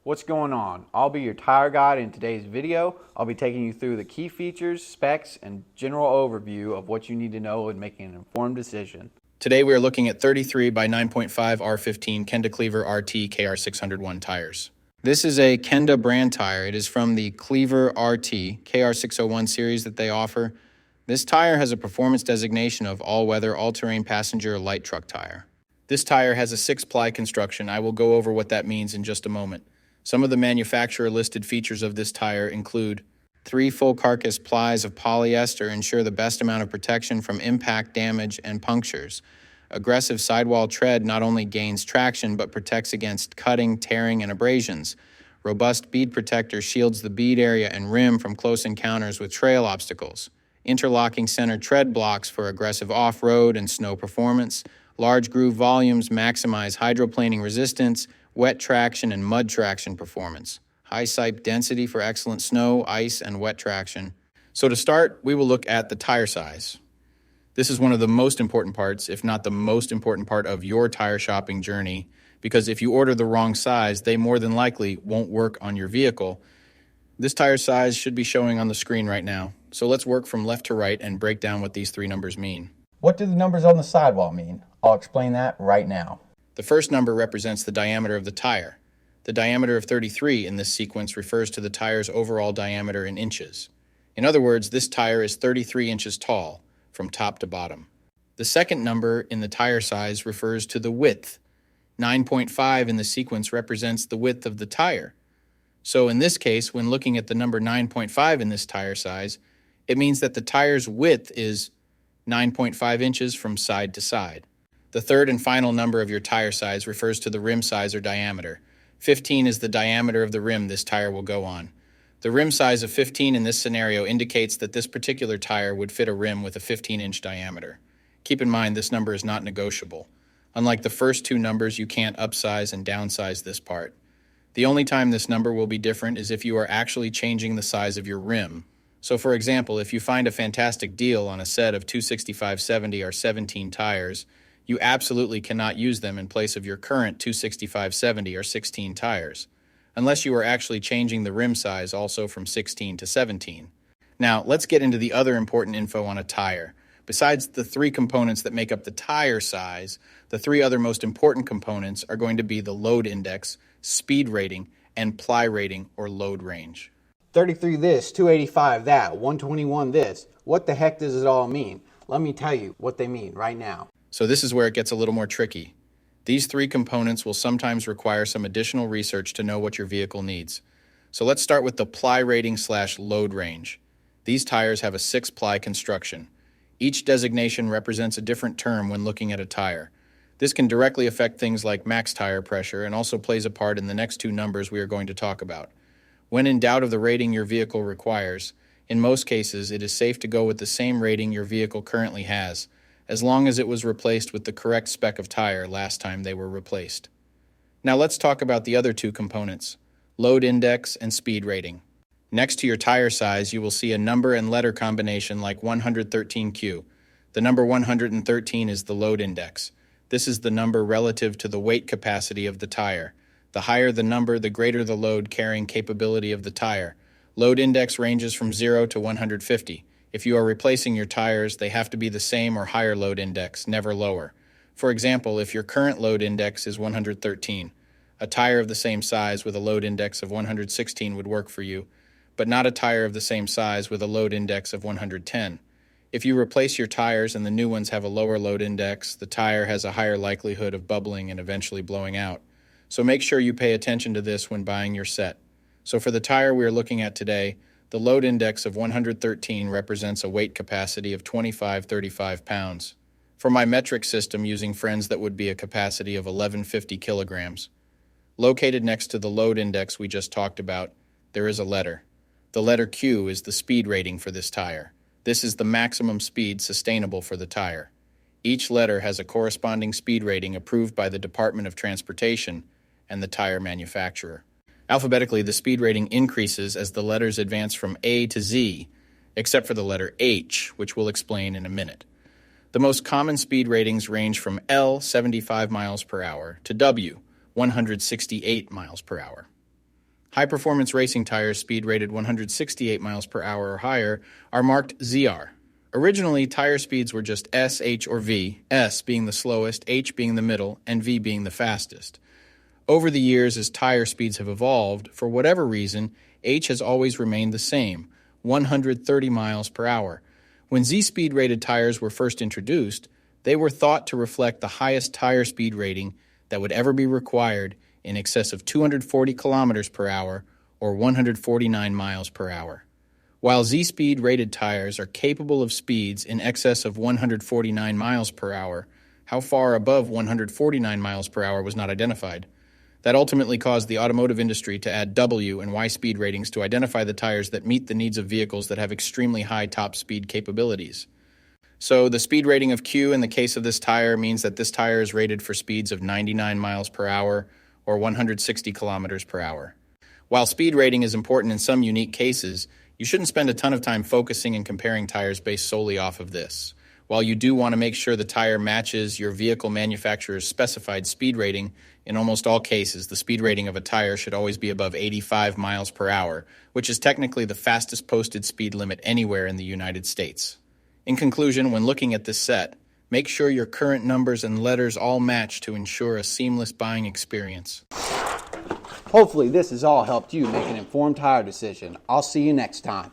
What's going on? I'll be your tire guide in today's video. I'll be taking you through the key features, specs, and general overview of what you need to know in making an informed decision. Today we are looking at 33 by 9.5 R15 Kenda Klever RT KR601 tires. This is a Kenda brand tire. It is from the Klever RT KR601 series that they offer. This tire has a performance designation of all-weather, all-terrain passenger light truck tire. This tire has a 6-ply construction. I will go over what that means in just a moment. Some of the manufacturer-listed features of this tire include 3 full carcass plies of polyester ensure the best amount of protection from impact, damage, and punctures. Aggressive sidewall tread not only gains traction but protects against cutting, tearing, and abrasions. Robust bead protector shields the bead area and rim from close encounters with trail obstacles. Interlocking center tread blocks for aggressive off-road and snow performance. Large groove volumes maximize hydroplaning resistance, wet traction, and mud traction performance. High sipe density for excellent snow, ice, and wet traction. So to start, we will look at the tire size. This is one of the most important parts, if not the most important part of your tire shopping journey, because if you order the wrong size, they more than likely won't work on your vehicle. This tire size should be showing on the screen right now. So let's work from left to right and break down what these 3 numbers mean. What do the numbers on the sidewall mean? I'll explain that right now. The first number represents the diameter of the tire. The diameter of 33 in this sequence refers to the tire's overall diameter in inches. In other words, this tire is 33 inches tall, from top to bottom. The second number in the tire size refers to the width. 9.5 in the sequence represents the width of the tire. So in this case, when looking at the number 9.5 in this tire size, it means that the tire's width is 9.5 inches from side to side. The third and final number of your tire size refers to the rim size or diameter. 15 is the diameter of the rim this tire will go on. The rim size of 15 in this scenario indicates that this particular tire would fit a rim with a 15-inch diameter. Keep in mind this number is not negotiable. Unlike the first 2 numbers, you can't upsize and downsize this part. The only time this number will be different is if you are actually changing the size of your rim. So for example, if you find a fantastic deal on a set of 265/70 or 17 tires, you absolutely cannot use them in place of your current 265/70 or 16 tires, unless you are actually changing the rim size also from 16 to 17. Now, let's get into the other important info on a tire. Besides the 3 components that make up the tire size, the 3 other most important components are going to be the load index, speed rating, and ply rating or load range. 33 this, 285 that, 121 this. What the heck does it all mean? Let me tell you what they mean right now. So this is where it gets a little more tricky. These 3 components will sometimes require some additional research to know what your vehicle needs. So let's start with the ply rating / load range. These tires have a 6-ply construction. Each designation represents a different term when looking at a tire. This can directly affect things like max tire pressure and also plays a part in the next 2 numbers we are going to talk about. When in doubt of the rating your vehicle requires, in most cases it is safe to go with the same rating your vehicle currently has, as long as it was replaced with the correct spec of tire last time they were replaced. Now let's talk about the other 2 components, load index and speed rating. Next to your tire size, you will see a number and letter combination like 113Q. The number 113 is the load index. This is the number relative to the weight capacity of the tire. The higher the number, the greater the load carrying capability of the tire. Load index ranges from 0 to 150. If you are replacing your tires, they have to be the same or higher load index, never lower. For example, if your current load index is 113, a tire of the same size with a load index of 116 would work for you, but not a tire of the same size with a load index of 110. If you replace your tires and the new ones have a lower load index, the tire has a higher likelihood of bubbling and eventually blowing out. So make sure you pay attention to this when buying your set. So for the tire we are looking at today, the load index of 113 represents a weight capacity of 25-35 pounds. For my metric system using friends, that would be a capacity of 1150 kilograms. Located next to the load index we just talked about, there is a letter. The letter Q is the speed rating for this tire. This is the maximum speed sustainable for the tire. Each letter has a corresponding speed rating approved by the Department of Transportation and the tire manufacturer. Alphabetically, the speed rating increases as the letters advance from A to Z, except for the letter H, which we'll explain in a minute. The most common speed ratings range from L, 75 miles per hour, to W, 168 miles per hour. High-performance racing tires speed rated 168 miles per hour or higher are marked ZR. Originally, tire speeds were just S, H, or V, S being the slowest, H being the middle, and V being the fastest. Over the years, as tire speeds have evolved, for whatever reason, H has always remained the same, 130 miles per hour. When Z-speed rated tires were first introduced, they were thought to reflect the highest tire speed rating that would ever be required, in excess of 240 kilometers per hour or 149 miles per hour. While Z-speed rated tires are capable of speeds in excess of 149 miles per hour, how far above 149 miles per hour was not identified. That ultimately caused the automotive industry to add W and Y speed ratings to identify the tires that meet the needs of vehicles that have extremely high top speed capabilities. So the speed rating of Q in the case of this tire means that this tire is rated for speeds of 99 miles per hour or 160 kilometers per hour. While speed rating is important in some unique cases, you shouldn't spend a ton of time focusing and comparing tires based solely off of this. While you do want to make sure the tire matches your vehicle manufacturer's specified speed rating, in almost all cases, the speed rating of a tire should always be above 85 miles per hour, which is technically the fastest posted speed limit anywhere in the United States. In conclusion, when looking at this set, make sure your current numbers and letters all match to ensure a seamless buying experience. Hopefully this has all helped you make an informed tire decision. I'll see you next time.